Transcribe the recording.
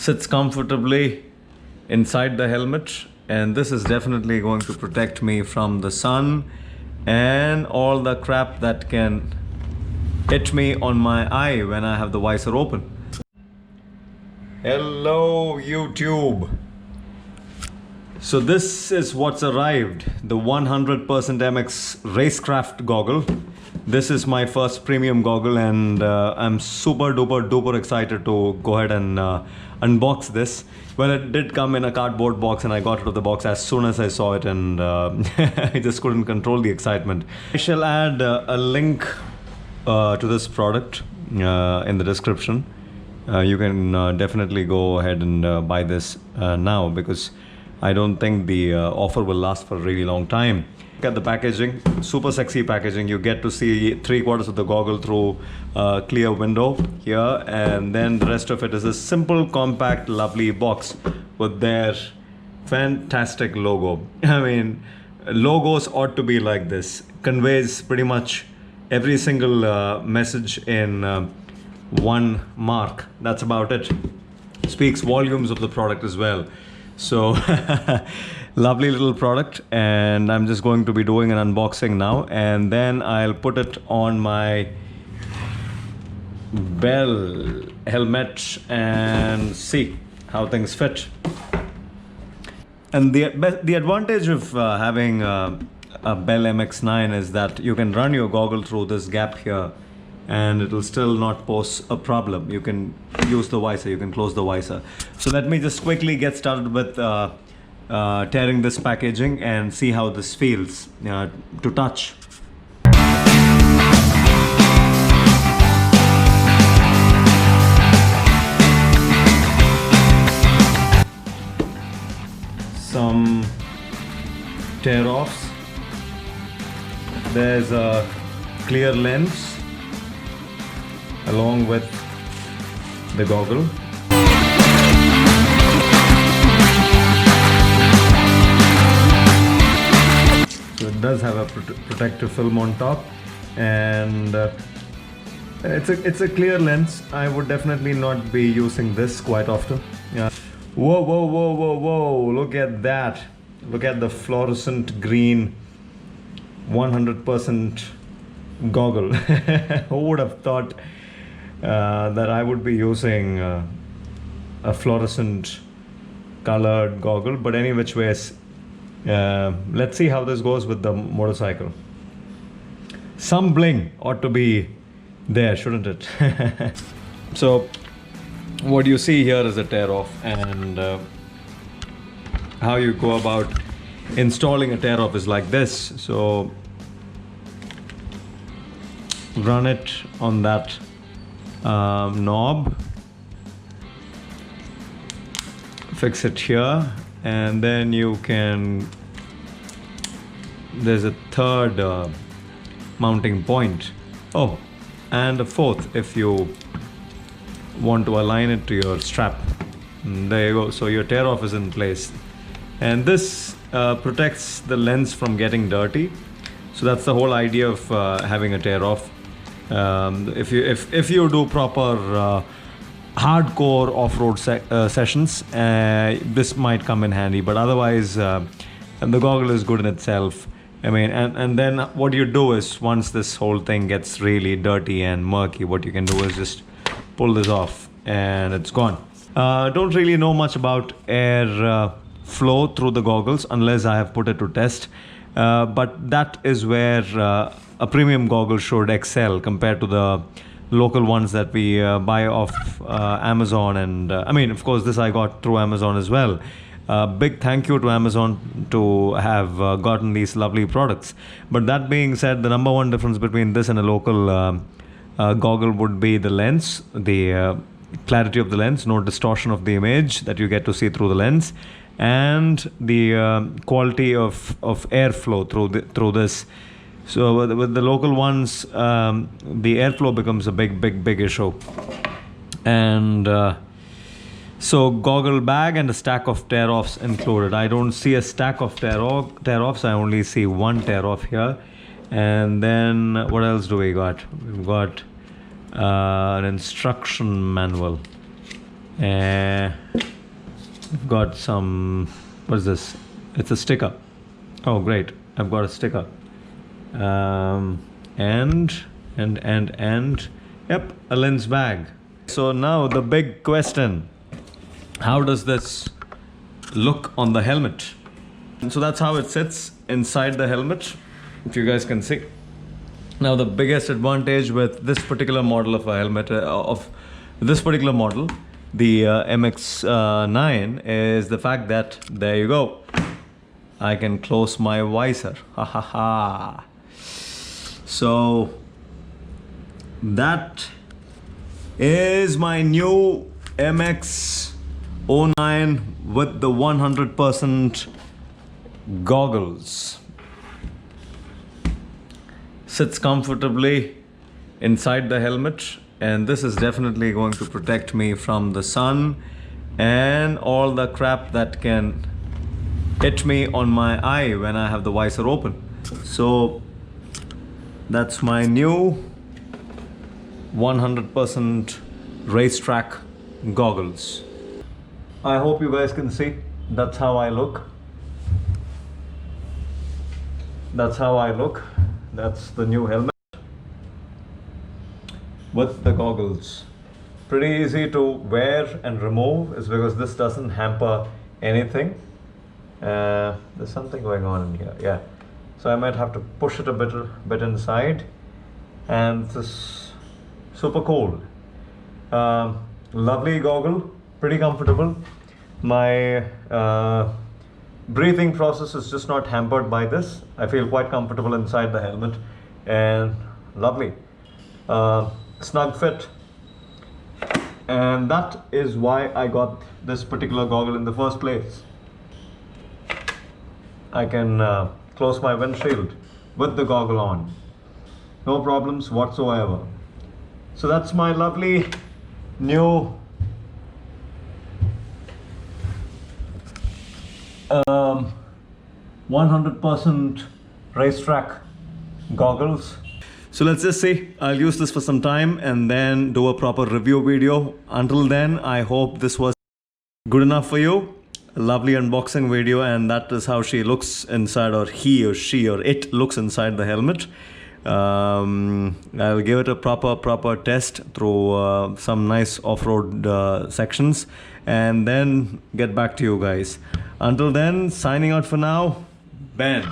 sits comfortably inside the helmet, and this is definitely going to protect me from the sun and all the crap that can hit me on my eye when I have the visor open. Hello YouTube. So this is what's arrived, the 100% MX Racecraft goggle. This is my first premium goggle, and I'm super duper excited to go ahead and unbox this. Well, it did come in a cardboard box and I got it out of the box as soon as I saw it, and I just couldn't control the excitement. I shall add a link to this product in the description. You can definitely go ahead and buy this now, because I don't think the offer will last for a really long time. Look at the packaging, super sexy packaging. You get to see 3/4 of the goggle through a clear window here, and then the rest of it is a simple, compact, lovely box with their fantastic logo. I mean, logos ought to be like this. Conveys pretty much every single message in one mark. That's about it. Speaks volumes of the product as well. So lovely little product, and I'm just going to be doing an unboxing now, and then I'll put it on my bell helmet and see how things fit. And the advantage of having a Bell MX-9 is that you can run your goggle through this gap here and it will still not pose a problem. You can use the visor, you can close the visor. So let me just quickly get started with tearing this packaging and see how this feels to touch. Some tear-offs. There's a clear lens along with the goggle. So it does have a protective film on top, and it's a clear lens. I would definitely not be using this quite often. Yeah. Whoa, look at that. Look at the fluorescent green 100% goggle. Who would have thought that I would be using a fluorescent colored goggle? But any which ways, let's see how this goes with the motorcycle. Some bling ought to be there, shouldn't it? So what you see here is a tear off, and how you go about installing a tear off is like this. So run it on that knob, fix it here, and then you can, there's a third mounting point, and a fourth if you want to align it to your strap. And there you go. So your tear off is in place, and this protects the lens from getting dirty. So that's the whole idea of having a tear off. If you do proper hardcore off-road sessions, this might come in handy, but otherwise the goggle is good in itself. I mean, and then what you do is, once this whole thing gets really dirty and murky, what you can do is just pull this off and it's gone. Don't really know much about air flow through the goggles unless I have put it to test, but that is where a premium goggle should excel compared to the local ones that we buy off Amazon. And I mean, of course, this I got through Amazon as well. Big thank you to Amazon to have gotten these lovely products. But that being said, the number one difference between this and a local goggle would be the lens, the clarity of the lens, no distortion of the image that you get to see through the lens, and the quality of airflow through this. So with the local ones, the airflow becomes a big issue. And so goggle bag and a stack of tear-offs included. I don't see a stack of tear-offs. I only see one tear-off here. And then what else do we got? We've got an instruction manual. And got some, what is this? It's a sticker. Oh great, I've got a sticker. And yep, a lens bag. So now the big question, how does this look on the helmet? And so that's how it sits inside the helmet, if you guys can see. Now the biggest advantage with this particular model of a helmet, of this particular model, the MX-9, is the fact that, there you go, I can close my visor. Ha ha ha. So that is my new MX-09 with the 100% goggles. Sits comfortably inside the helmet, and this is definitely going to protect me from the sun and all the crap that can hit me on my eye when I have the visor open. So that's my new 100% racetrack goggles. I hope you guys can see. That's how I look. That's how I look. That's the new helmet with the goggles. Pretty easy to wear and remove, is because this doesn't hamper anything. There's something going on in here, yeah. So I might have to push it a bit inside, and this super cool. Lovely goggle, pretty comfortable. My breathing process is just not hampered by this. I feel quite comfortable inside the helmet, and lovely. Snug fit, and that is why I got this particular goggle in the first place. I can close my windshield with the goggle on, no problems whatsoever. So that's my lovely new 100% racetrack goggles. So let's just see, I'll use this for some time and then do a proper review video. Until then, I hope this was good enough for you. A lovely unboxing video, and that is how she looks inside, or he or she or it looks inside the helmet. I'll give it a proper test through some nice off-road sections, and then get back to you guys. Until then, signing out for now, Ben.